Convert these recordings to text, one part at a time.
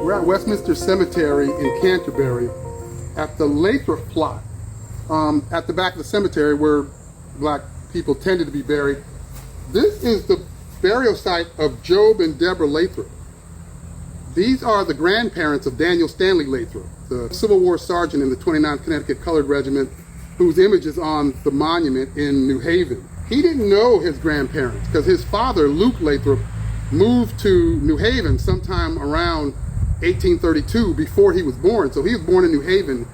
We're at Westminster Cemetery in Canterbury at the Lathrop plot at the back of the cemetery where black people tended to be buried. This is the burial site of Job and Deborah Lathrop. These are the grandparents of Daniel Stanley Lathrop, the Civil War sergeant in the 29th Connecticut Colored Regiment, whose image is on the monument in New Haven. He didn't know his grandparents because his father, Luke Lathrop, moved to New Haven sometime around 1832 before he was born. So he was born in New Haven.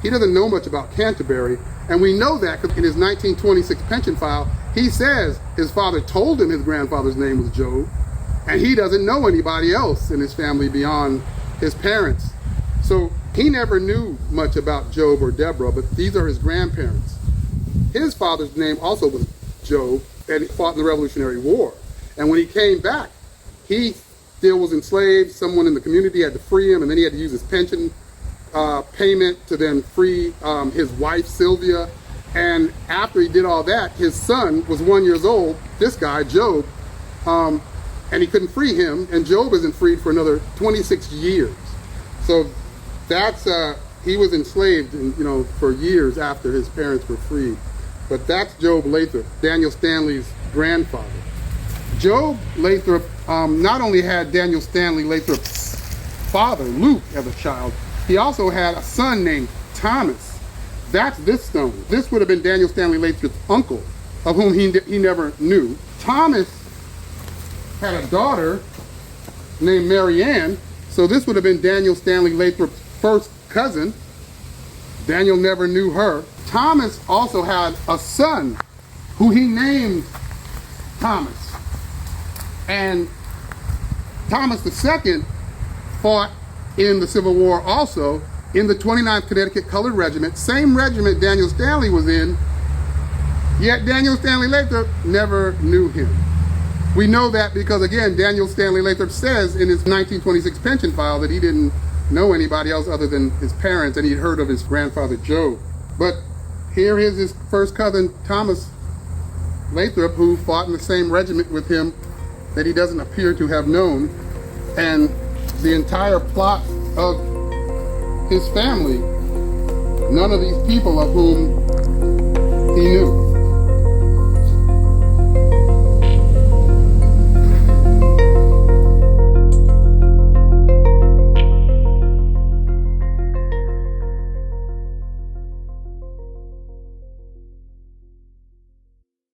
He doesn't know much about Canterbury. And we know that because in his 1926 pension file, he says his father told him his grandfather's name was Job, and he doesn't know anybody else in his family beyond his parents. So he never knew much about Job or Deborah, but these are his grandparents. His father's name also was Job, and he fought in the Revolutionary War. And when he came back, he still was enslaved. Someone in the community had to free him, and then he had to use his pension payment to then free his wife, Sylvia. And after he did all that, his son was 1 year old, this guy, Job, and he couldn't free him, and Job isn't freed for another 26 years. So that's, he was enslaved, for years after his parents were freed. But that's Job Lathrop, Daniel Stanley's grandfather. Job Lathrop not only had Daniel Stanley Lathrop's father, Luke, as a child, he also had a son named Thomas. That's this stone. This would have been Daniel Stanley Lathrop's uncle, of whom he never knew. Thomas had a daughter named Mary Ann, so this would have been Daniel Stanley Lathrop's first cousin. Daniel never knew her. Thomas also had a son who he named Thomas. And Thomas II fought in the Civil War also in the 29th Connecticut Colored Regiment, same regiment Daniel Stanley was in, yet Daniel Stanley Lathrop never knew him. We know that because, again, Daniel Stanley Lathrop says in his 1926 pension file that he didn't know anybody else other than his parents, and he'd heard of his grandfather Job. But here is his first cousin, Thomas Lathrop, who fought in the same regiment with him that he doesn't appear to have known, and the entire plot of his family, none of these people of whom he knew.